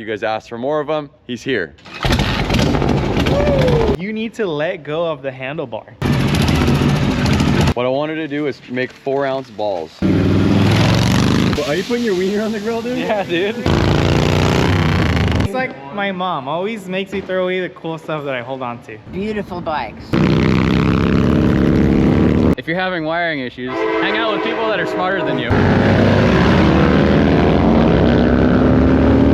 You guys asked for more of him. He's here. You need to let go of the handlebar. What I wanted to do is make 4-ounce balls. Are you putting your wiener on the grill, dude? Yeah, dude. It's like my mom always makes me throw away the cool stuff that I hold on to. Beautiful bikes. If you're having wiring issues, hang out with people that are smarter than you.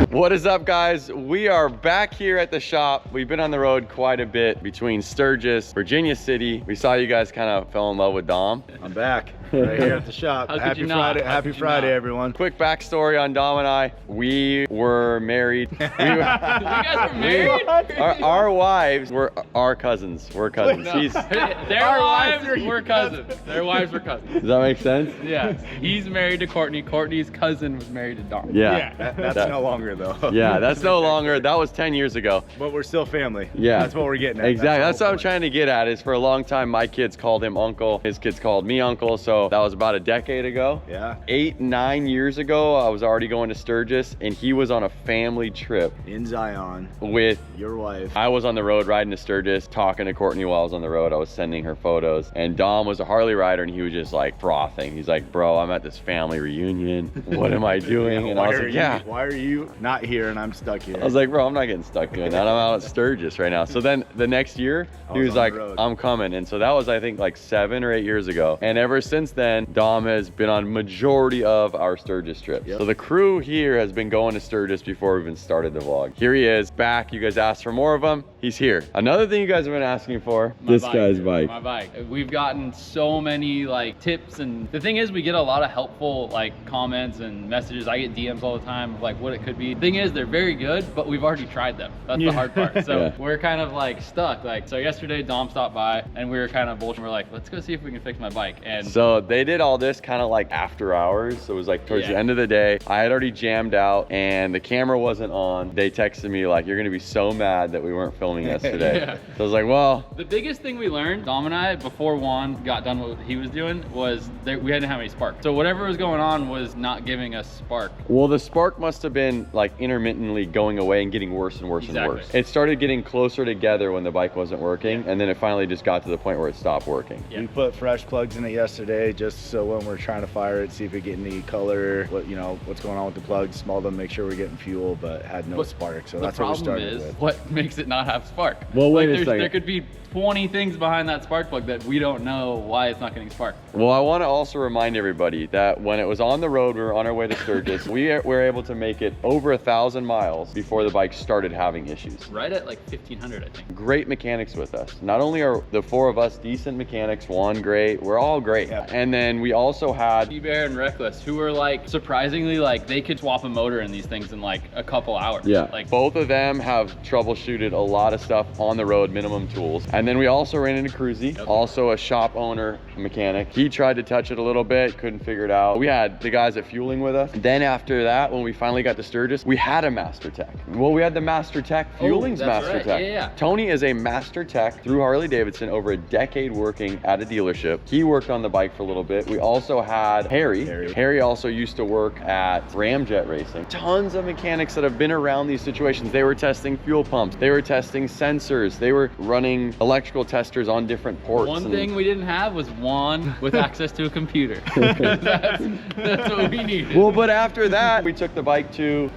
What is up, guys? We are back here at the shop. We've been on the road quite a bit between Sturgis, Virginia City. We saw you guys kind of fell in love with Dom. I'm back right here at the shop. Happy Friday, happy Friday, everyone. Quick backstory on Dom and I. We were married. You guys were married? Our wives were our cousins. We're cousins. No. Their wives were cousins. Their wives were cousins. Does that make sense? Yeah. He's married to Courtney. Courtney's cousin was married to Dom. Yeah. That's no longer though. Yeah, that's no longer. That was 10 years ago. But we're still family. Yeah. That's what we're getting at. Exactly. That's what I'm trying to get at. Is for a long time, my kids called him uncle. His kids called me uncle. So that was about a decade ago. Yeah. 8, 9 years ago, I was already going to Sturgis, and he was on a family trip In Zion with your wife. I was on the road riding to Sturgis, talking to Courtney while I was on the road. I was sending her photos, and Dom was a Harley rider, and he was just like frothing. He's like, bro, I'm at this family reunion. What am I doing? And I was like, yeah. Why are you not here and I'm stuck here? I was like, bro, I'm not getting stuck doing that. I'm out at Sturgis right now. So then the next year, he was like, I'm coming. And so that was, I think, like 7 or 8 years ago. And ever since then, Dom has been on majority of our Sturgis trips. Yep. So the crew here has been going to Sturgis before we even started the vlog. Here he is, back. You guys asked for more of him. He's here. Another thing you guys have been asking for, this guy's bike. My bike. We've gotten so many like tips, and the thing is, we get a lot of helpful like comments and messages. I get DMs all the time of like what it could be. The thing is, they're very good, but we've already tried them. That's the hard part. So we're kind of like stuck. Like, so yesterday Dom stopped by and we were kind of bullshitting. We're like, let's go see if we can fix my bike. And so they did all this kind of like after hours. So it was like towards the end of the day. I had already jammed out and the camera wasn't on. They texted me like, you're gonna be so mad that we weren't filming yesterday. So I was like, well. The biggest thing we learned, Dom and I, before Juan got done what he was doing, was that we hadn't have any spark. So whatever was going on was not giving us spark. Well, the spark must have been like intermittently going away and getting worse and worse and worse. It started getting closer together when the bike wasn't working, and then it finally just got to the point where it stopped working. We put fresh plugs in it yesterday just so when we're trying to fire it, see if it get any color, what's going on with the plugs, small them, make sure we're getting fuel, but had no spark. So that's what we're starting with. What makes it not have spark? Well, wait a second. There could be 20 things behind that spark plug that we don't know why it's not getting spark. Well, I want to also remind everybody that when it was on the road, we were on our way to Sturgis, we were able to make it over 1,000 miles before the bike started having issues. Right at like 1,500, I think. Great mechanics with us. Not only are the 4 of us decent mechanics, Juan great, we're all great. Yeah. And then we also had T-Bear and Reckless, who were like surprisingly like they could swap a motor in these things in like a couple hours. Yeah, like both of them have troubleshooted a lot of stuff on the road, minimum tools. And then we also ran into Cruzy, also a shop owner mechanic. He tried to touch it a little bit, couldn't figure it out. We had the guys at Fueling with us. Then after that, when we finally got to Sturgis, we had a master tech. Well, we had the master tech, Fueling's master tech. Yeah. Tony is a master tech through Harley-Davidson, over a decade working at a dealership. He worked on the bike for a little bit. We also had Harry. Harry also used to work at Ramjet Racing. Tons of mechanics that have been around these situations. They were testing fuel pumps. They were testing sensors. They were running electrical testers on different ports. One thing we didn't have was Juan with access to a computer. that's what we needed. Well, but after that, we took the bike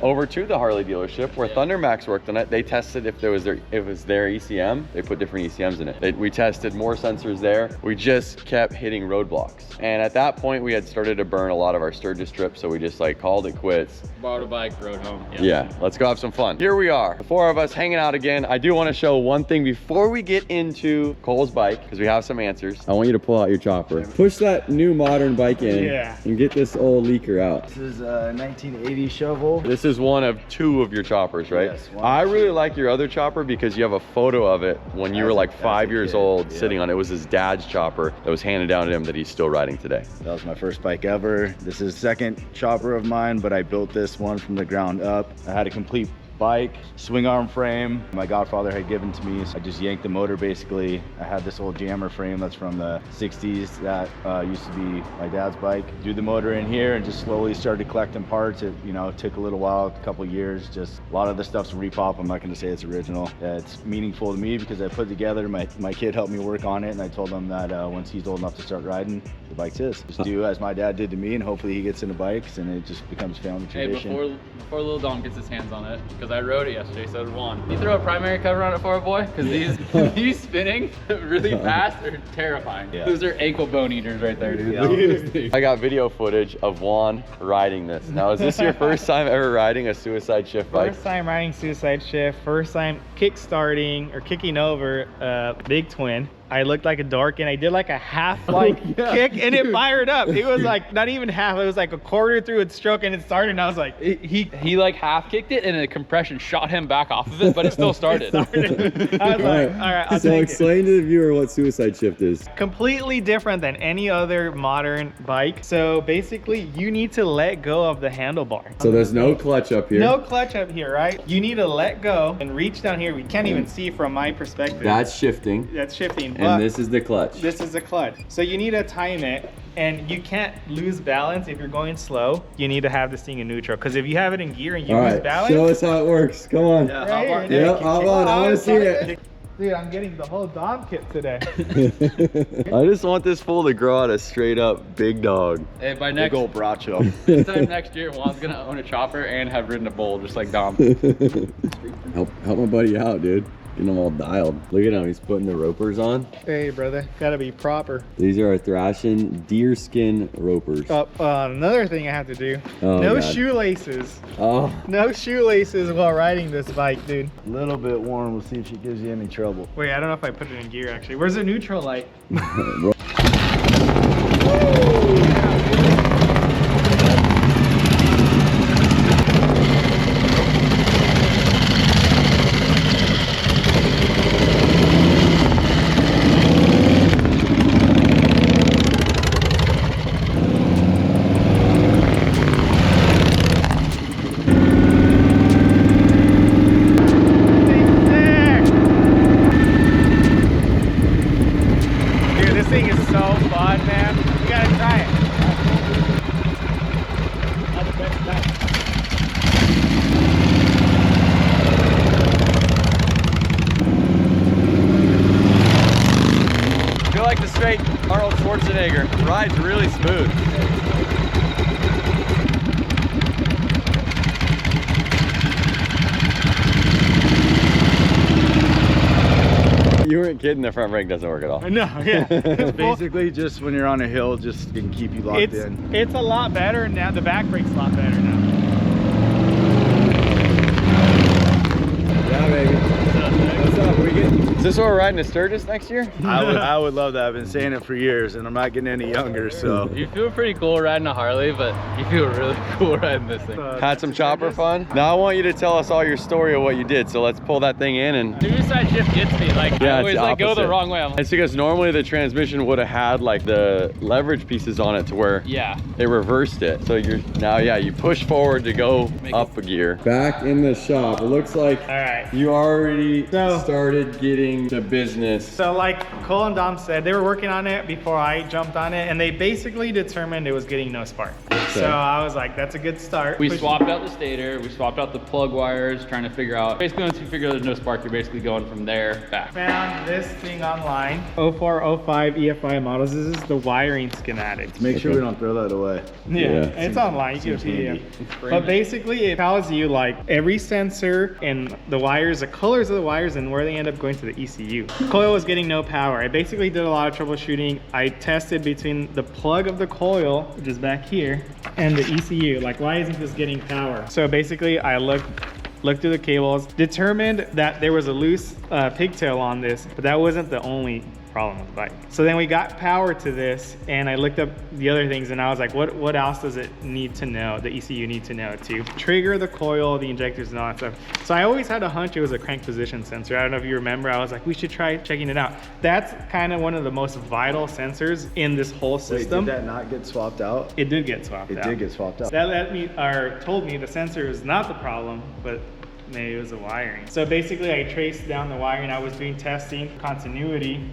over to the Harley dealership where Thundermax worked on it. They tested if it was their ECM. They put different ECMs in it. We tested more sensors there. We just kept hitting roadblocks. And at that point, we had started to burn a lot of our Sturgis trips, so we just like called it quits. Borrowed a bike, rode home. Yeah, let's go have some fun. Here we are, the 4 of us hanging out again. I do want to show one thing before we get into Cole's bike, because we have some answers. I want you to pull out your chopper. Push that new modern bike in and get this old leaker out. This is a 1980 shovel. This is one of 2 of your choppers, right? Yes. I really like your other chopper because you have a photo of it when you were like 5 years old sitting on it. It was his dad's chopper that was handed down to him that he's still riding today. That was my first bike ever. This is the second chopper of mine, but I built this one from the ground up. I had a complete bike, swing arm frame, my godfather had given to me. So I just yanked the motor basically. I had this old jammer frame that's from the 60s that used to be my dad's bike. Do the motor in here and just slowly started collecting parts. It, you know, took a little while, a couple years. Just a lot of the stuff's repop. I'm not going to say it's original. It's meaningful to me because I put it together. My kid helped me work on it, and I told him that once he's old enough to start riding, the bike's his. Just do as my dad did to me, and hopefully he gets into bikes, and it just becomes family tradition. Hey, before Lil Dom gets his hands on it, because I rode it yesterday, so did Juan. You throw a primary cover on it for a boy? Because these spinning really fast are terrifying. Yeah. Those are ankle bone eaters right there, dude. Yeah. Look at this thing. I got video footage of Juan riding this. Now, is this your first time ever riding a suicide shift bike? First time riding suicide shift, first time kick-starting or kicking over a big twin. I looked like a dork and I did like a half kick and it fired up. It was like not even half, it was like a quarter through its stroke and it started and I was like, He like half kicked it and the compression shot him back off of it, but it still started. I was like, all right, I'll So take explain to the viewer what suicide shift is. it. Completely different than any other modern bike. So basically you need to let go of the handlebar. So there's no clutch up here. No clutch up here, right? You need to let go and reach down here. We can't even see from my perspective. That's shifting. That's shifting. And but this is the clutch. this is the clutch. So you need to time it, and you can't lose balance if you're going slow. You need to have this thing in neutral, because if you have it in gear and you All lose right, balance, show us how it works. Come on. Yeah. right here, Yeah, hop on. I want to see it. Dude, I'm getting the whole Dom kit today. I just want this fool to grow out a straight up big dog. Hey, by Big next old bracho. this time next year, Juan's gonna own a chopper and have ridden a bull just like Dom. help my buddy out, dude. Getting them all dialed. Look at him. He's putting the ropers on. Hey, brother, gotta be proper. These are our Thrashin deerskin ropers. Another thing I have to do. Oh, no God. shoelaces. Oh. No shoelaces while riding this bike, dude. A little bit warm. We'll see if she gives you any trouble. Wait, I don't know if I put it in gear actually. Where's the neutral light? Dude, this thing is so fun, man. You gotta try it. I feel like the straight Arnold Schwarzenegger. Ride's really smooth. You weren't kidding, the front brake doesn't work at all. No, yeah. It's basically just when you're on a hill, just can keep you locked in. It's a lot better now. The back brake's a lot better now. Yeah, baby. What's up? We getting? Is this what we're riding to Sturgis next year? I would love that. I've been saying it for years, and I'm not getting any younger, so. You feel pretty cool riding a Harley, but you feel really cool riding this thing. Had some chopper fun? Now I want you to tell us all your story of what you did. So let's pull that thing in and Suicide shift gets me. Like, Yeah, I it's always the like go the opposite. wrong way. I'm like, it's because normally the transmission would have had like the leverage pieces on it to where yeah. it reversed it. So you're now, yeah, you push forward to go Make up a gear. Back in the shop. It looks like All right. you already So- started getting to business. So like Cole and Dom said, they were working on it before I jumped on it, and they basically determined it was getting no spark. So I was like, that's a good start. We Push- swapped out the stator, we swapped out the plug wires, trying to figure out, basically once you figure there's no spark, you're basically going from there back. Found this thing online. 0405 EFI models. This is the wiring schematics. Make sure we don't throw that away. Yeah, it's online. You can seems see handy. it. But basically, it tells you like every sensor and the wires, the colors of the wires, and where they end up going to the ECU. Coil was getting no power. I basically did a lot of troubleshooting. I tested between the plug of the coil, which is back here, and the ECU. Like, why isn't this getting power? So basically, I looked through the cables, determined that there was a loose pigtail on this, but that wasn't the only problem with the bike. So then we got power to this, and I looked up the other things, and I was like, what else does it need to know, the ECU need to know to trigger the coil, the injectors, and all that stuff. So I always had a hunch it was a crank position sensor. I don't know if you remember, I was like, we should try checking it out. That's kind of one of the most vital sensors in this whole Wait, system. did that not get swapped out? It did get swapped It out. did get swapped out. That let me, or told me the sensor is not the problem, but maybe it was the wiring. So basically I traced down the wiring. I was doing testing continuity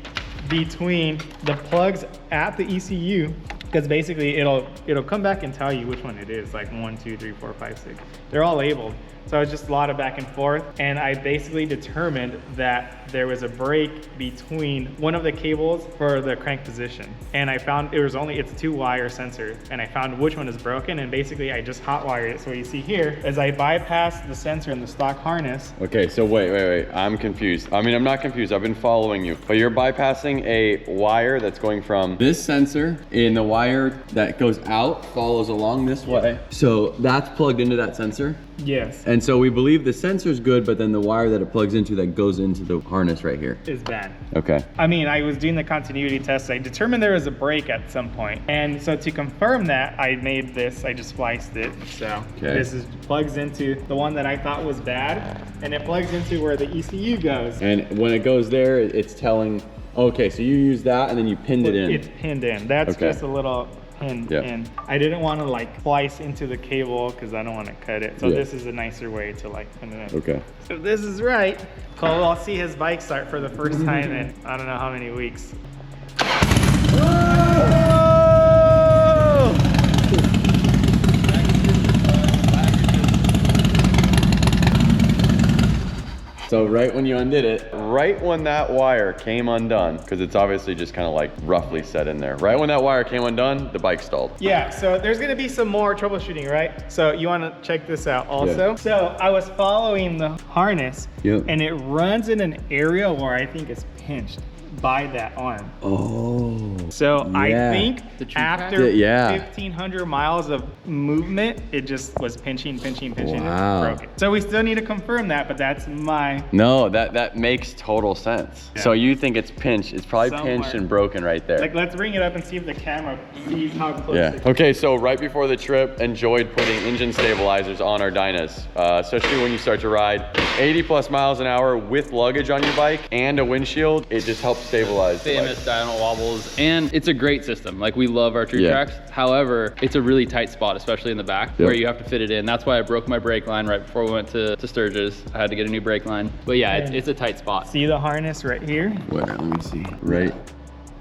between the plugs at the ECU, because basically it'll come back and tell you which one it is, like 1, 2, 3, 4, 5, 6. They're all labeled. So it's just a lot of back and forth, and I basically determined that there was a break between one of the cables for the crank position. And I found it's a 2-wire sensor, and I found which one is broken, and basically I just hot wired it. So what you see here is I bypassed the sensor in the stock harness. Okay, so wait. I'm confused. I mean, I'm not confused. I've been following you. But you're bypassing a wire that's going from this sensor, and the wire that goes out follows along this way. So that's plugged into that sensor? Yes. And so we believe the sensor's good, but then the wire that it plugs into that goes into the harness right here is bad. Okay. I mean, I was doing the continuity test. I determined there was a break at some point. And so to confirm that, I made this, I just spliced it. So this plugs into the one that I thought was bad, and it plugs into where the ECU goes. And when it goes there, it's telling, okay, so you use that and then you pinned it in. It's pinned in. That's just a little pin in. I didn't want to like splice into the cable because I don't want to cut it. So this is a nicer way to like pin it in. Okay. So this is right. Cole, I'll see his bike start for the first time in I don't know how many weeks. So right when you undid it, right when that wire came undone, because it's obviously just kind of like roughly set in there. Right when that wire came undone, the bike stalled. Yeah, so there's gonna be some more troubleshooting, right? So you wanna check this out also. So I was following the harness and it runs in an area where I think it's pinched by that arm. Oh. So I think after 1,500 miles of movement, it just was pinching and broke it. So we still need to confirm that, but that's my... No, that makes total sense. So you think it's pinched. It's probably pinched and broken right there. Like, let's bring it up and see if the camera sees how close it is. Okay, so right before the trip, enjoyed putting engine stabilizers on our Dynas, especially when you start to ride 80 plus miles an hour with luggage on your bike and a windshield. It just helps stabilize. Famous diagonal wobbles, and it's a great system. Like, we love our true tracks. However, it's a really tight spot, especially in the back where you have to fit it in. That's why I broke my brake line right before we went to Sturgis. I had to get a new brake line. But yeah, it's a tight spot. See the harness right here? Where? Let me see. Right.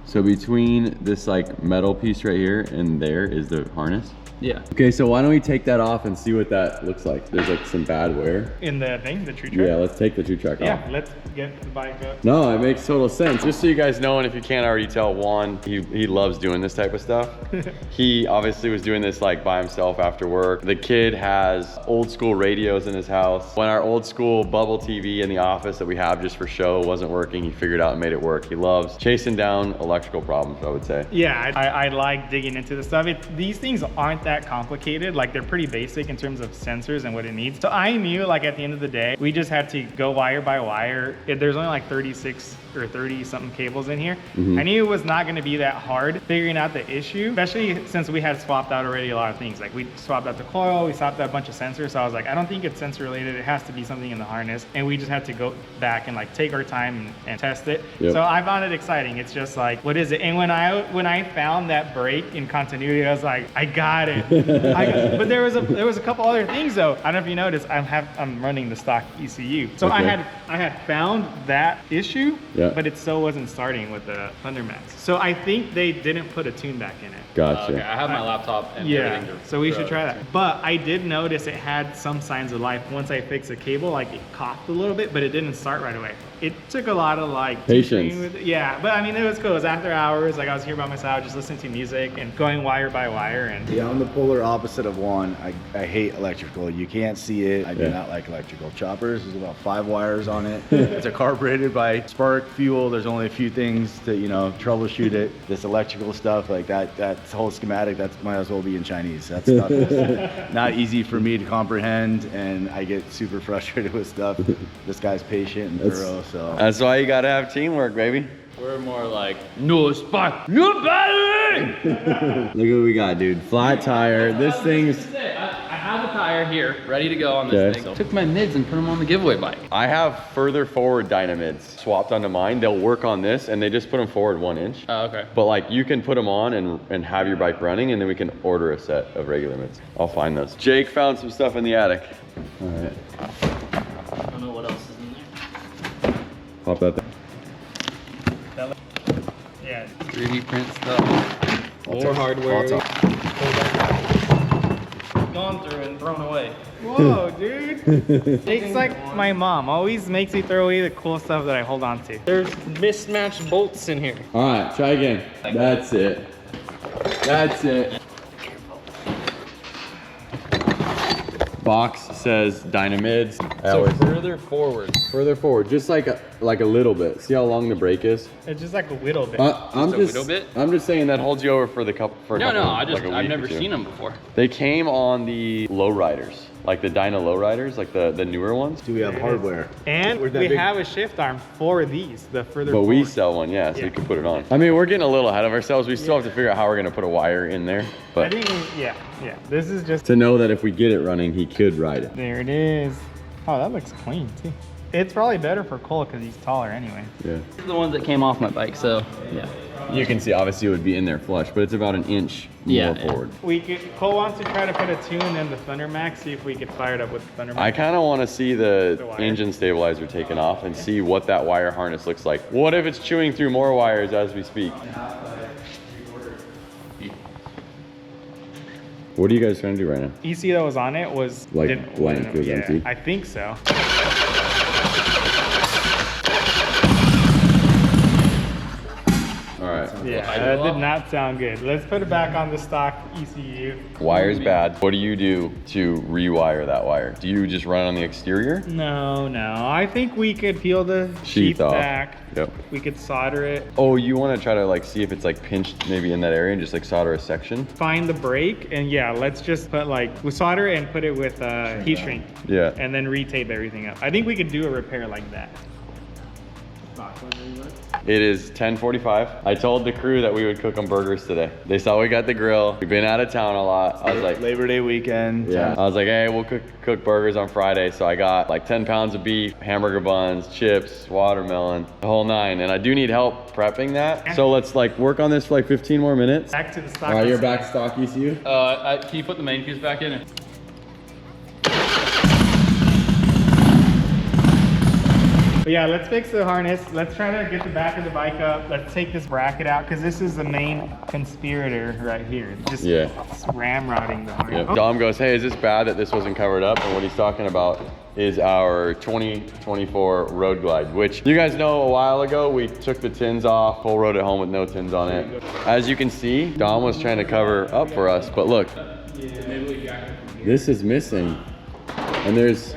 So between this like metal piece right here and there is the harness? Yeah. Okay, so why don't we take that off and see what that looks like? There's like some bad wear. In the thing, the tree track? Yeah, let's take the tree track off. Yeah, let's get the bike up. No, it makes total sense. Just so you guys know, and if you can't already tell, Juan, he loves doing this type of stuff. He obviously was doing this like by himself after work. The kid has old school radios in his house. When our old school bubble TV in the office that we have just for show wasn't working, he figured out and made it work. He loves chasing down electrical problems, I would say. Yeah, I like digging into the stuff. These things aren't that complicated. Like, they're pretty basic in terms of sensors and what it needs. So I knew, like, at the end of the day, we just had to go wire by wire. There's only like 36 or 30 something cables in here. I knew it was not going to be that hard figuring out the issue, especially since we had swapped out already a lot of things. Like, we swapped out the coil, we swapped out a bunch of sensors. So I was like, I don't think it's sensor related. It has to be something in the harness. And we just had to go back and like take our time and test it. So I found it exciting. It's just like, what is it? And when I found that break in continuity, I was like, I got it. But there was a couple other things though. I don't know if you noticed, I'm running the stock ECU. So I had found that issue, but it still wasn't starting with the Thundermax. So I think they didn't put a tune back in it. Gotcha. Okay, I have my laptop and everything. So we should try that. But I did notice it had some signs of life. Once I fixed the cable, like it coughed a little bit, but it didn't start right away. It took a lot of like patience. Yeah, but I mean, it was cool. It was after hours. Like, I was here by myself, just listening to music and going wire by wire. And yeah, I'm the polar opposite of Juan. I hate electrical. You can't see it. I do not like electrical. Choppers, there's about 5 wires on it. It's a carbureted by spark fuel. There's only a few things to, you know, troubleshoot it. This electrical stuff, like that whole schematic, that might as well be in Chinese. That stuff is not easy for me to comprehend, and I get super frustrated with stuff. This guy's patient and thorough. So that's why you gotta have teamwork, baby. We're more like, no spark, no battery! Look what we got, dude. Flat tire. This thing's... I have the tire here, ready to go on this thing. So took my mids and put them on the giveaway bike. I have further forward Dyna mids swapped onto mine. They'll work on this, and they just put them forward 1 inch. Oh, okay. But like, you can put them on and have your bike running, and then we can order a set of regular mids. I'll find those. Jake found some stuff in the attic. All right. know what else is in there. Pop that thing. Yeah. 3D print stuff. More hardware. Gone through and thrown away. Whoa, dude. It's like my mom always makes me throw away the cool stuff that I hold on to. There's mismatched bolts in here. All right, try again. That's it. That's it. Box says Dyna mids. So further forward. Further forward, just like a little bit. See how long the brake is? It's just like a little bit. I'm Just a little bit? I'm just saying that holds you over for the couple. For a No, couple, no, like a I've week never or two. seen them before. They came on the lowriders, like the Dyna lowriders, like the newer ones. Do we have hardware? And We're that we big. have a shift arm for these, the further But we forward. sell one, yeah, so Yeah. you can put it on. I mean, we're getting a little ahead of ourselves. We still have to figure out how we're gonna put a wire in there. I But think, yeah. This is just, To know that if we get it running, he could ride it. there it is. Oh, that looks clean too. It's probably better for Cole because he's taller anyway. Yeah. These are the ones that came off my bike, so yeah. You can see, obviously, it would be in there flush, but it's about an inch Yeah, more yeah. forward. Cole wants to try to put a tune in the Thunder Max, see if we could fire it up with the Thunder Max. I kind of want to see the The wire. engine stabilizer taken off and see what that wire harness looks like. What if it's chewing through more wires as we speak? What are you guys trying to do right now? EC that was on it was Like didn't- blank, it was yeah, empty? I think so. All right. Yeah, that did not sound good. Let's put it back on the stock ECU. Wire's bad. What do you do to rewire that wire? Do you just run it on the exterior? No. I think we could peel the sheath off. back. Yep. We could solder it. Oh, you want to try to like see if it's like pinched maybe in that area and just like solder a section? Find the brake, and yeah, let's just put we solder it and put it with heat shrink. Yeah. And then retape everything up. I think we could do a repair like that. It is 10:45. I told the crew that we would cook them burgers today. They saw we got the grill. We've been out of town a lot. I was like, Labor Day weekend. yeah. I was like, hey, we'll cook burgers on Friday. So I got like 10 pounds of beef, hamburger buns, chips, watermelon, the whole nine. And I do need help prepping that. So let's like work on this for like 15 more minutes. Back to the stock. All right, you're back stock ECU? Can you put the main fuse back in? But yeah, let's fix the harness. Let's try to get the back of the bike up. Let's take this bracket out because this is the main conspirator right here. Just ramrodding the harness. Yep. Oh, Dom goes, hey, is this bad that this wasn't covered up? And what he's talking about is our 2024 Road Glide, which you guys know a while ago, we took the tins off, full rode it home with no tins on it. As you can see, Dom was trying to cover up for us, but look, This is missing. And there's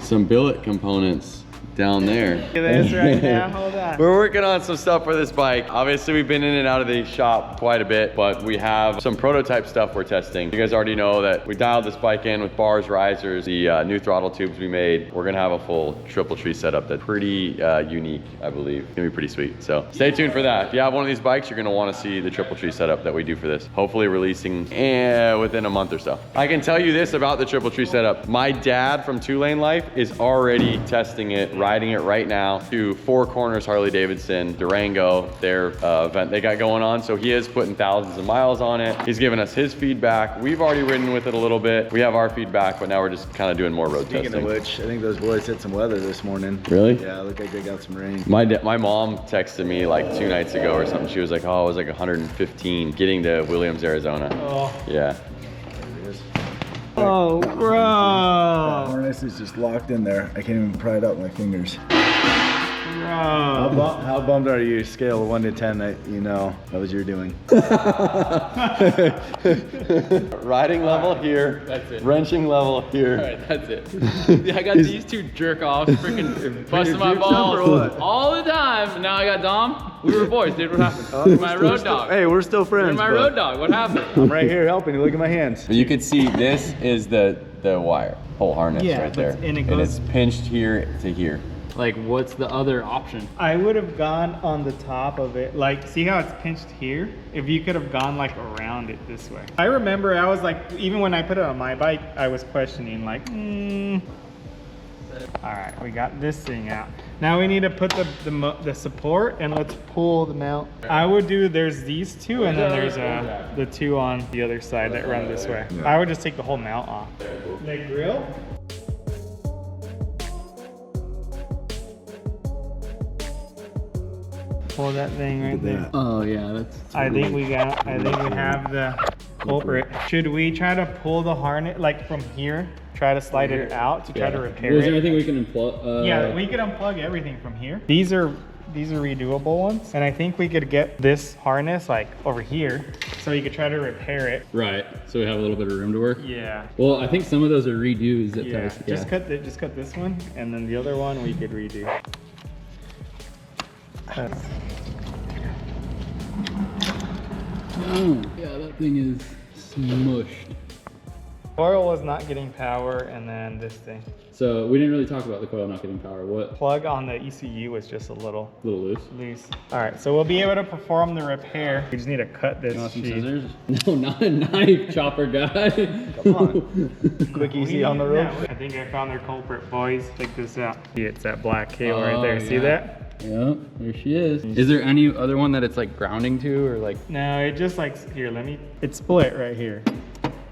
some billet components down there. look at this right now. Hold on. we're working on some stuff for this bike. Obviously, we've been in and out of the shop quite a bit, but we have some prototype stuff we're testing. You guys already know that we dialed this bike in with bars, risers, the new throttle tubes we made. We're gonna have a full triple tree setup that's pretty unique, I believe. It's gonna be pretty sweet. So stay tuned for that. If you have one of these bikes, you're gonna wanna see the triple tree setup that we do for this. Hopefully releasing within a month or so. I can tell you this about the triple tree setup. My dad from 2-Lane Life is already testing it, riding it right now to Four Corners Harley-Davidson, Durango, their event they got going on. So he is putting thousands of miles on it. He's giving us his feedback. We've already ridden with it a little bit. We have our feedback, but now we're just kind of doing more road Speaking testing. of which, I think those boys hit some weather this morning. Really? Yeah, look like they got some rain. My mom texted me like 2 nights ago or something. She was like, oh, it was like 115 getting to Williams, Arizona. Oh, Yeah. There it is. oh That bro. harness is just locked in there. I can't even pry it out with my fingers. Bro. How bummed are you? Scale of 1 to 10 that you know that was your doing. Riding level here. That's it. Wrenching level here. All right, that's it. Yeah, I got these two jerk offs freaking busting my Jukes up or balls what? all the time. And now I got Dom. We were boys, dude. What happened? My road dog. Hey, we're still You're friends. my but road dog. What happened? I'm right here helping you. Look at my hands. But you can see this is the wire, whole harness Yeah, right there. and it goes- it's pinched here to here. Like, what's the other option? I would have gone on the top of it. Like, see how it's pinched here? If you could have gone like around it this way. I remember I was like, even when I put it on my bike, I was questioning like, All right, we got this thing out. Now we need to put the support and let's pull the mount. I would do, there's these two and then there's the two on the other side that run this way. I would just take the whole mount off. The grill? pull that thing right there. Oh yeah, that's. I think we have the culprit. Should we try to pull the harness like from here? Try to slide it out to try to repair Is there it. anything we can unplug? Yeah, we could unplug everything from here. These are redoable ones, and I think we could get this harness like over here, so you could try to repair it. Right. So we have a little bit of room to work. Yeah. Well, I think some of those are redos. Zip Yeah. ties. Just cut this one, and then the other one we could redo. Oh, yeah, that thing is smushed. Coil was not getting power, and then this thing. So we didn't really talk about the coil not getting power. What? Plug on the ECU was just a little Little loose. All right, so we'll be able to perform the repair. We just need to cut this You want some sheet. scissors? No, not a knife chopper guy. Come on. Quick, easy on the road. I think I found their culprit, boys. Check this out. See, it's that black cable right there. See yeah. that? Yep, there she is. Is there any other one that it's like grounding to or like? No, it just like, here, it's split right here.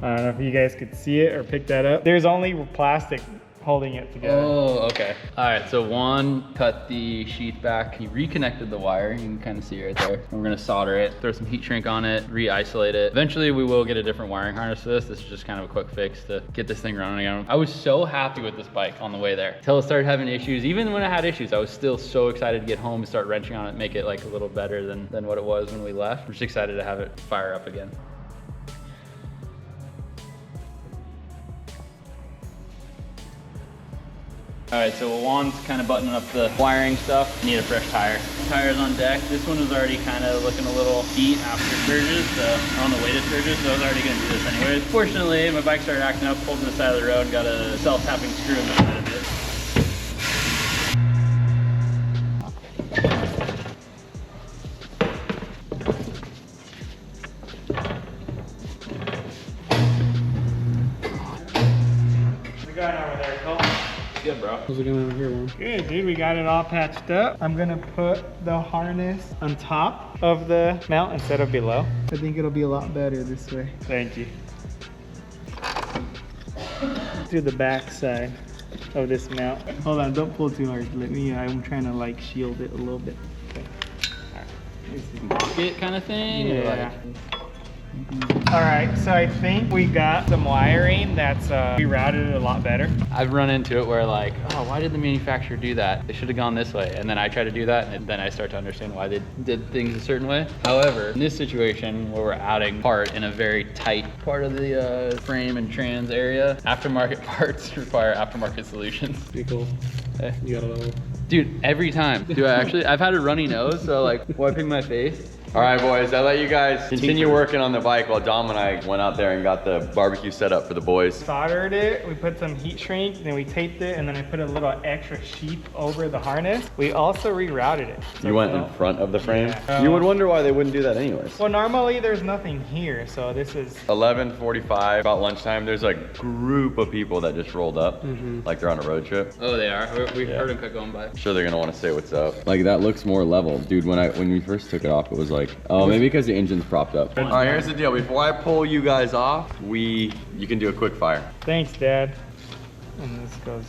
I don't know if you guys could see it or pick that up. There's only plastic holding it together. Oh, okay. All right, so Juan cut the sheath back. He reconnected the wire. You can kind of see right there. And we're gonna solder it, throw some heat shrink on it, re-isolate it. Eventually we will get a different wiring harness for this. This is just kind of a quick fix to get this thing running again. I was so happy with this bike on the way there. Until it started having issues. Even when it had issues, I was still so excited to get home and start wrenching on it, make it like a little better than what it was when we left. I'm just excited to have it fire up again. All right, so Juan's kind of buttoning up the wiring stuff. Need a fresh tire. Tire's on deck. This one was already kind of looking a little beat after Sturgis, or on the way to Sturgis, so I was already gonna do this anyways. Fortunately, my bike started acting up, pulled to the side of the road, and got a self-tapping screw in the side of it. We got it over there, Cole. Good, bro. How's it going over here, Juan? Good, dude. We got it all patched up. I'm gonna put the harness on top of the mount instead of below. I think it'll be a lot better this way. Thank you. To the back side of this mount. Hold on, don't pull too hard. Let me, I'm trying to like shield it a little bit. Okay. All right. Pocket kind of thing? Or Yeah. like- All right, so I think we got some wiring that's we routed it a lot better. I've run into it where like, oh, why did the manufacturer do that? They should have gone this way. And then I try to do that, and then I start to understand why they did things a certain way. However, in this situation where we're adding part in a very tight part of the frame and trans area, aftermarket parts require aftermarket solutions. Pretty cool. Hey, you got a little... Dude, every time. Do I actually? I've had a runny nose, so like wiping my face. All right, boys, I let you guys continue working on the bike while Dom and I went out there and got the barbecue set up for the boys. Soldered it, we put some heat shrink, then we taped it, and then I put a little extra sheath over the harness. We also rerouted it. You went in front of the frame? Yeah. You would wonder why they wouldn't do that anyways. Well, normally there's nothing here, so this is... 11:45, about lunchtime, there's a group of people that just rolled up, like they're on a road trip. Oh, they are? We Yeah. heard them kept going by. I'm sure they're gonna want to say what's up. Like that looks more level. Dude, when we first took it off, it was like, oh, maybe because the engine's propped up. All right, here's the deal. Before I pull you guys off, you can do a quick fire. Thanks, Dad. And this goes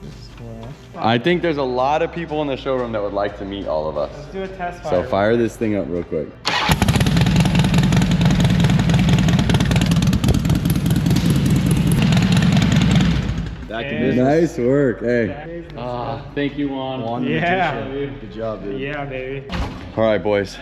this way. I think there's a lot of people in the showroom that would like to meet all of us. Let's do a test fire. So fire this thing up real quick. Back to Hey. business. Nice work, hey. Ah, thank you, Juan. Yeah. Good job, dude. Yeah, baby. All right, boys.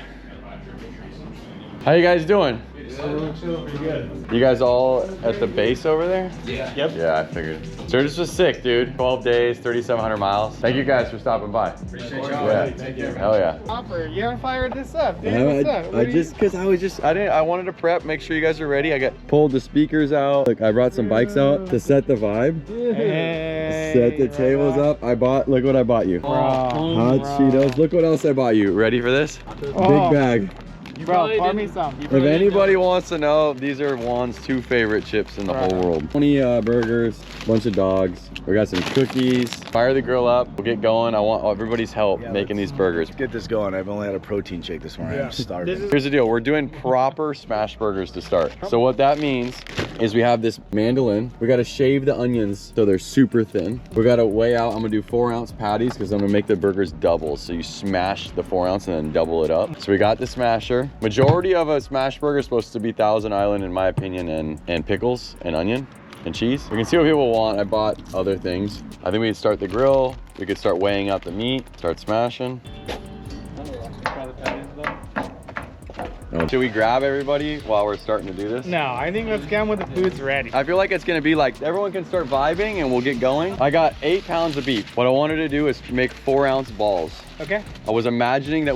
How you guys doing? Pretty good. You guys all at the base over there? Yeah. Yep. Yeah, I figured. Sturgis was sick, dude. 12 days, 3,700 miles. Thank you guys for stopping by. Appreciate y'all. Yeah. Thank you. Hell yeah. Hopper, you haven't fired this up, dude. What's up? I wanted to prep, make sure you guys are ready. I got Pulled the speakers out. Like I brought some bikes out to set the vibe. Hey, Set the tables up. Look what I bought you. Hot Cheetos. Look what else I bought you. ready for this. Oh. Big bag. Bro, pour me some. If anybody wants to know, these are Juan's 2 favorite chips in the whole world. 20 burgers, bunch of dogs. We got some cookies. Fire the grill up. We'll get going. I want everybody's help making these burgers. Let's get this going. I've only had a protein shake this morning. I'm starving. This is- Here's the deal. We're doing proper smash burgers to start. So what that means is we have this mandolin. We gotta shave the onions so they're super thin. We gotta weigh out, I'm gonna do 4-ounce patties because I'm gonna make the burgers double. So you smash the 4 ounce and then double it up. So we got the smasher. Majority of a smash burger is supposed to be Thousand Island in my opinion, and pickles and onion and cheese. We can see what people want. I bought other things. I think we can start the grill. We could start weighing out the meat, start smashing. Should we grab everybody while we're starting to do this? No, I think let's get on with the food's ready. I feel like it's gonna be like, everyone can start vibing and we'll get going. I got 8 pounds of beef. What I wanted to do is make 4-ounce balls. Okay. I was imagining that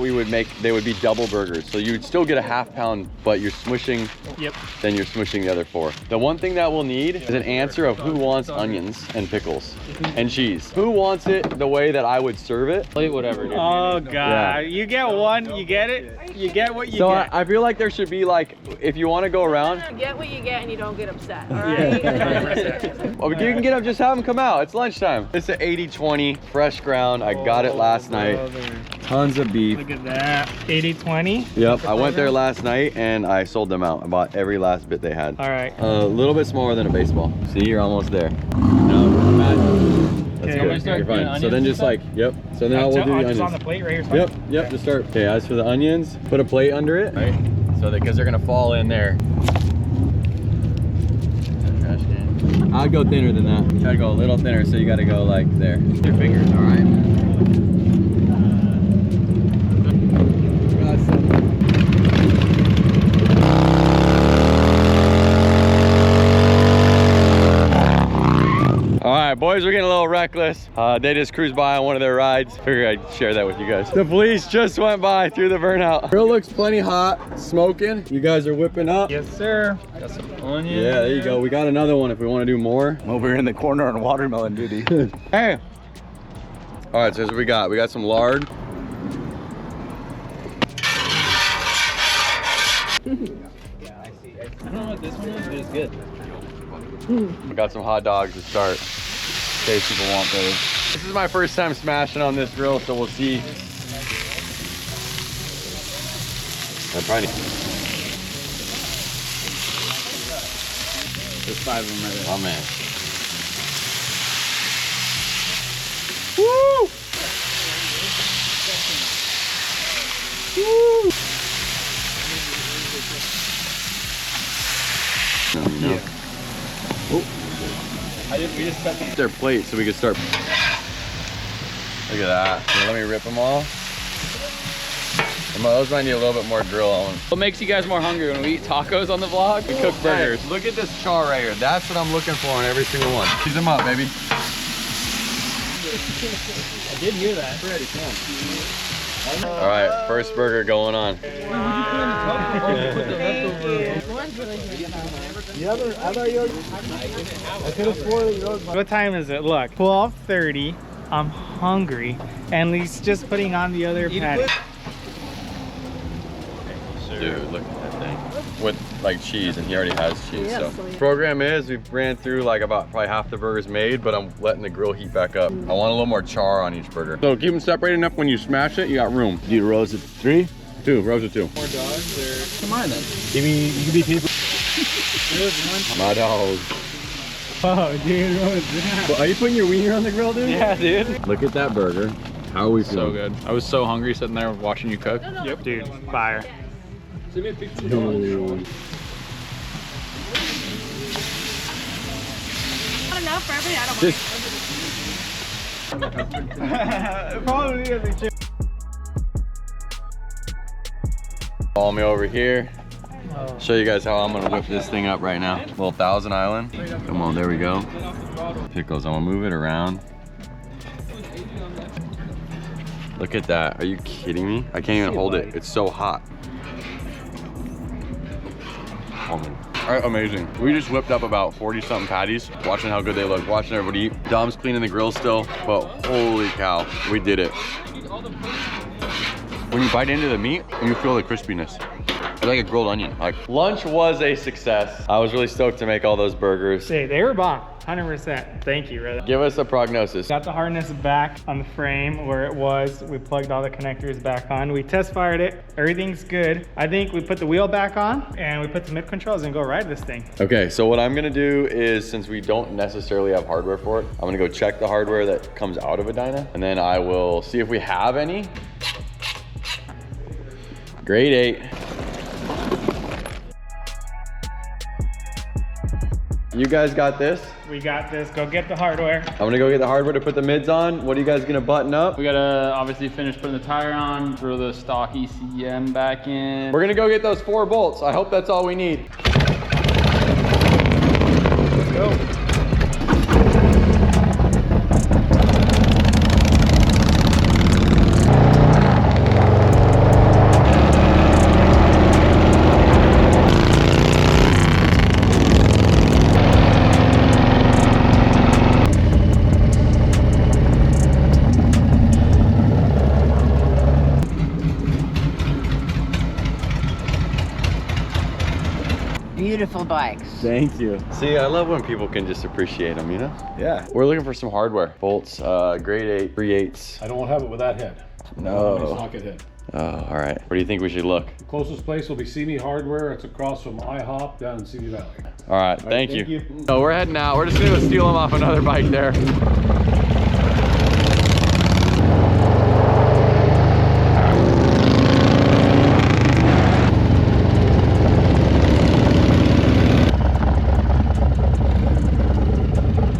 they would be double burgers. So you'd still get a ½ pound, but you're smushing, then you're smushing the other 4. The one thing that we'll need is an answer of who wants onions and pickles and cheese. Who wants it the way that I would serve it? Plate whatever, dude. Oh God, Yeah. You get one, you get it, you get what you So get. I feel like there should be like, if you want to go around, Get what you get and you don't get upset, all right? well, you can get up, just have them come out. It's lunchtime. It's an 80-20 fresh ground. I got it last night. Tons of beef. Look at that, 80-20. Yep, I went there last night and I sold them out. I bought every last bit they had. All right. A little bit smaller than a baseball. See, you're almost there. No, that's Okay. good. You're fine. So then just like, yep. So now we'll do the just on onions. the plate right here. Yep, yep, just start. Okay, as for the onions, put a plate under it. Right, so that, because they're gonna fall in there. I'd go thinner than that. Try to go a little thinner, so you gotta go like there. Your fingers, all right? All right, boys, we're getting a little reckless. They just cruised by on one of their rides. Figured I'd share that with you guys. The police just went by through the burnout. Grill looks plenty hot, smoking. You guys are whipping up. Yes, sir. Got some onion. Yeah, there you go. We got another one if we want to do more. I'm over here in the corner on watermelon duty. Hey. All right, so here's what we got. We got some lard. I don't know what this one is, but it's good. We got some hot dogs to start. In case people want those. This is my first time smashing on this grill, so we'll see. I probably need... There's 5 of them right there. Oh man. Woo! Woo! No. We just cut them. Their plate so we can start. Look at that. Here, let me rip them all. Those might need a little bit more grill on. What makes you guys more hungry when we eat tacos on the vlog? We cook burgers. Hey, look at this char right here. That's what I'm looking for on every single one. Tease them up, baby. I did hear that. All right, first burger going on. What time is it? Look, 12:30. I'm hungry, and he's just putting on the other patty. Dude, look at that thing. With like cheese, and he already has cheese. Yeah, so so yeah. program is we ran through like about probably half the burgers made, but I'm letting the grill heat back up. I want a little more char on each burger. So keep them separated enough when you smash it, you got room. Do you rows of 3? 2, rows of 2. More dogs or? Come on then. Give me, you can be people. My dog. Oh, dude, what was that? Well, are you putting your wiener on the grill, dude? Yeah, dude. Look at that burger. How are we So feeling? good. I was so hungry sitting there watching you cook. Yep, dude, fire. Dude. Not enough for everybody, I don't mind. Probably doesn't change. Follow me over here. Show you guys how I'm gonna whip this thing up right now. Little Thousand Island. Come on, there we go. Pickles, I'm gonna move it around. Look at that, are you kidding me? I can't even hold it, it's so hot. Oh man. All right, amazing. We just whipped up about 40 something patties, watching how good they look, watching everybody eat. Dom's cleaning the grill still, but holy cow, we did it. When you bite into the meat, you feel the crispiness. It's like a grilled onion. Like, lunch was a success. I was really stoked to make all those burgers. Hey, they were bomb. 100%. Thank you, brother. Give us a prognosis. Got the harness back on the frame where it was. We plugged all the connectors back on. We test fired it. Everything's good. I think we put the wheel back on and we put the mid controls and go ride this thing. Okay, so what I'm gonna do is, since we don't necessarily have hardware for it, I'm gonna go check the hardware that comes out of a Dyna, and then I will see if we have any. Grade 8. You guys got this? We got this. Go get the hardware. I'm gonna go get the hardware to put the mids on. What are you guys gonna button up? We gotta obviously finish putting the tire on, throw the stock ECM back in. We're gonna go get those 4 bolts. I hope that's all we need. Let's go. Beautiful bikes. Thank you. See, I love when people can just appreciate them, you know? Yeah. We're looking for some hardware. Bolts, grade 8, 3/8. I don't have it with that head. No. Socket head. Oh, all right. Where do you think we should look? The closest place will be CME Hardware. It's across from IHOP down in Cedar Valley. All right, thank thank you. you. So we're heading out. We're just gonna go steal them off another bike there.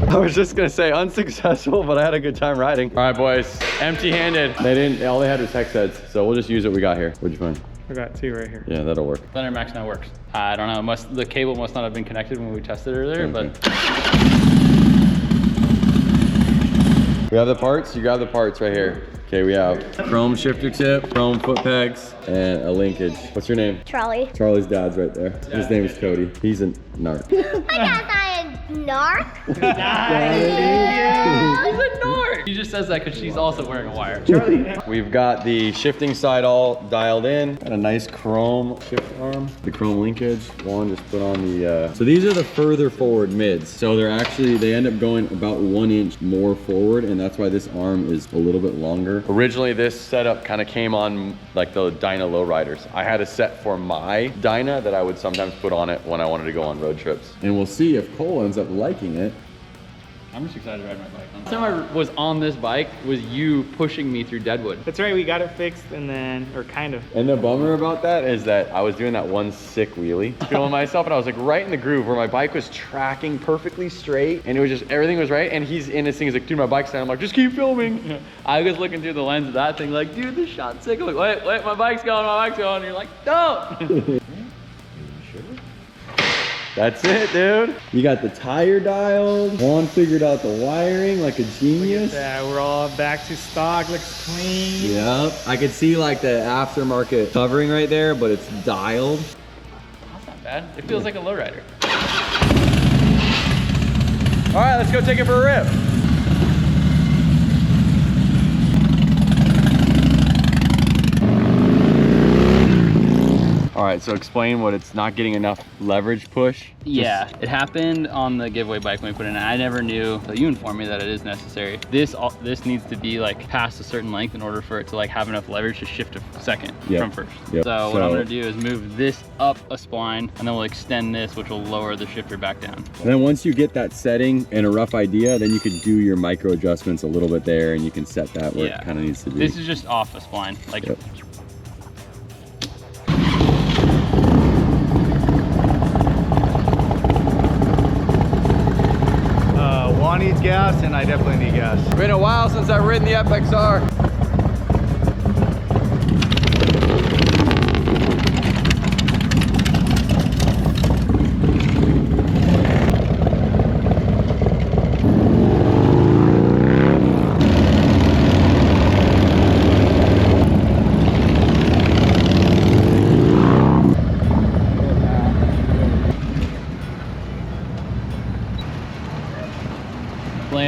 I was just gonna say unsuccessful, but I had a good time riding. All right, boys, empty-handed. All they had was hex heads, so we'll just use what we got here. What'd you find? We got 2 right here. Yeah, that'll work. Thunder Max now works. I don't know, the cable must not have been connected when we tested earlier, but We have the parts. You grab the parts right here. Okay, we have chrome shifter tip, chrome foot pegs, and a linkage. What's your name? Charlie. Charlie's dad's right there. His name is Cody. He's a narc. I got that narc. he's a narc. She just says that because she's also wearing a wire. We've got the shifting side all dialed in. Got a nice chrome shift arm. The chrome linkage. One just put on the, so these are the further forward mids. So they end up going about 1 inch more forward, and that's why this arm is a little bit longer. Originally, this setup kind of came on like the Dyna lowriders. I had a set for my Dyna that I would sometimes put on it when I wanted to go on road trips. And we'll see if Cole ends up liking it. I'm just excited to ride my bike. The time I was on this bike was you pushing me through Deadwood. That's right, we got it fixed and then, or kind of. And the bummer about that is that I was doing that one sick wheelie, feeling myself, and I was like right in the groove where my bike was tracking perfectly straight, and it was just, everything was right, and he's in his thing, he's like, dude, my bike's down. I'm like, just keep filming. I was looking through the lens of that thing like, dude, this shot's sick. I'm like, wait, my bike's going. And you're like, don't. That's it, dude. You got the tire dialed. Juan figured out the wiring like a genius. Yeah, we're all back to stock, looks clean. Yep. I could see like the aftermarket covering right there, but it's dialed. That's not bad. It feels like a lowrider. All right, let's go take it for a rip. All right, so explain what it's not getting enough leverage push. Yeah, it happened on the giveaway bike when we put it in. I never knew, so you informed me that it is necessary. This needs to be like past a certain length in order for it to like have enough leverage to shift a second from first. Yep. So what I'm gonna do is move this up a spline and then we'll extend this, which will lower the shifter back down. And then once you get that setting and a rough idea, then you can do your micro adjustments a little bit there, and you can set that where it kind of needs to be. This is just off a spline. Like. Yep. Juan needs gas, and I definitely need gas. It's been a while since I've ridden the FXR.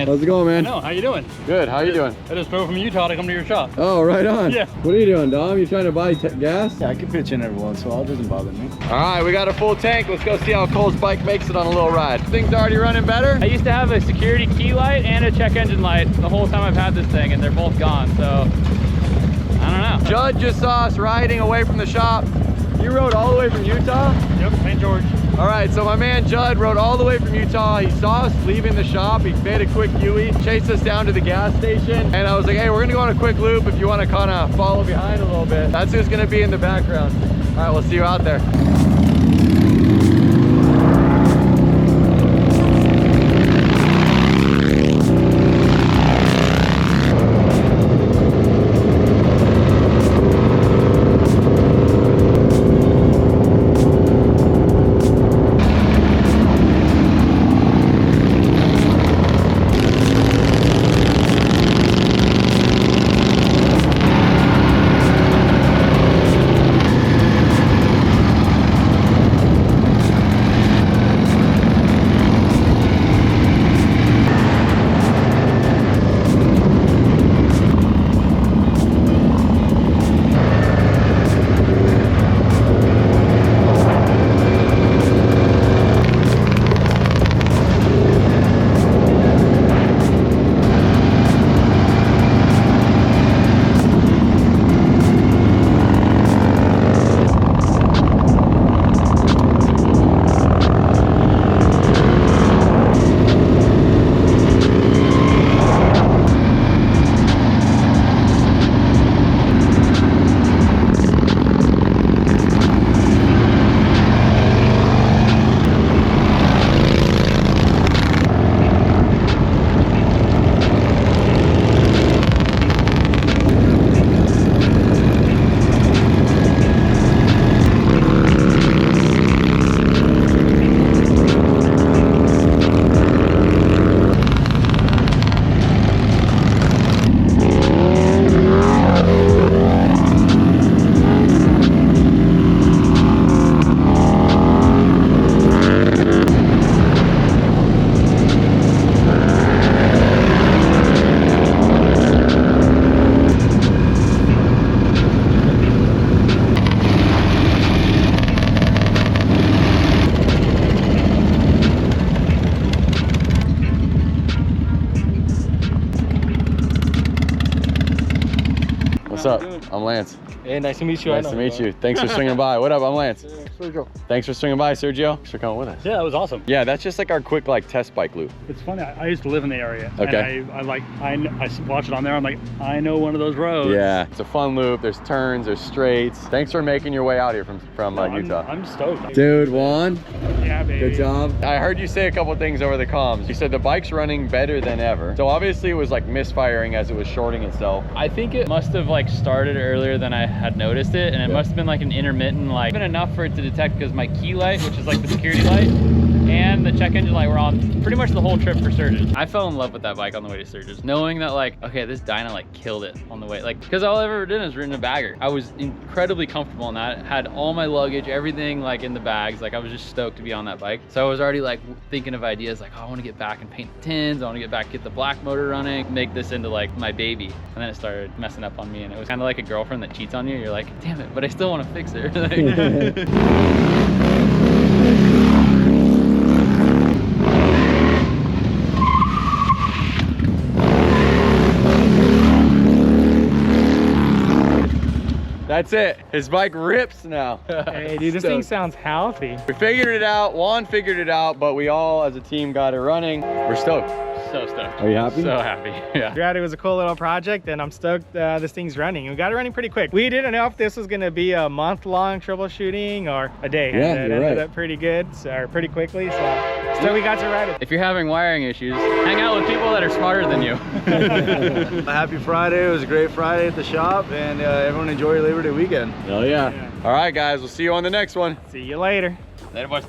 man. How's it going, man? No, how you doing? Good. How you doing? I just drove from Utah to come to your shop. Oh, right on. Yeah. What are you doing, Dom? You trying to buy gas? Yeah, I can pitch in every once in a while. It doesn't bother me. All right, we got a full tank. Let's go see how Cole's bike makes it on a little ride. Thing's already running better. I used to have a security key light and a check engine light the whole time I've had this thing, and they're both gone, so I don't know. Judd just saw us riding away from the shop. You rode all the way from Utah? Yep, St. George. All right, so my man Judd rode all the way from Utah. He saw us leaving the shop. He made a quick U-turn, chased us down to the gas station. And I was like, hey, we're gonna go on a quick loop if you wanna kinda follow behind a little bit. That's who's gonna be in the background. All right, we'll see you out there. What's up? I'm Lance. Hey, nice to meet you. Nice to meet you. Thanks for swinging by. What up? I'm Lance. Sergio. Thanks for swinging by, Sergio. Thanks for coming with us. Yeah, that was awesome. Yeah, that's just like our quick like test bike loop. It's funny. I used to live in the area. Okay. And I watch it on there. I'm like, I know one of those roads. Yeah, it's a fun loop. There's turns, there's straights. Thanks for making your way out here from Utah. I'm stoked. Dude, Juan. Yeah, baby. Good job. I heard you say a couple things over the comms. You said the bike's running better than ever. So obviously it was like misfiring as it was shorting itself. I think it must have like started earlier than I had noticed it, and it must have been like an intermittent, like been enough for it to detect, because my key light, which is like the security light, and the check engine light were on pretty much the whole trip for Sturgis. I fell in love with that bike on the way to Sturgis, knowing that like, okay, this Dyna like killed it on the way, like, because all I ever did is ridden a bagger. I was incredibly comfortable in that. Had all my luggage, everything like in the bags. Like I was just stoked to be on that bike. So I was already like thinking of ideas like, oh, I want to get back and paint the tins. I want to get back, get the black motor running, make this into like my baby. And then it started messing up on me, and it was kind of like a girlfriend that cheats on you. You're like, damn it, but I still want to fix her. That's it. His bike rips now. Hey, dude, this thing sounds healthy. We figured it out. Juan figured it out, but we all as a team got it running. We're stoked. So stoked. Are you happy? So happy, yeah. It was a cool little project, and I'm stoked this thing's running. We got it running pretty quick. We didn't know if this was gonna be a month-long troubleshooting or a day. Yeah, it you're ended right. up pretty good, or pretty quickly, so we got to ride it. If you're having wiring issues, hang out with people that are smarter than you. Happy Friday. It was a great Friday at the shop, and everyone enjoy your Labor Day weekend. Hell yeah. All right, guys. We'll see you on the next one. See you later. Later, boys.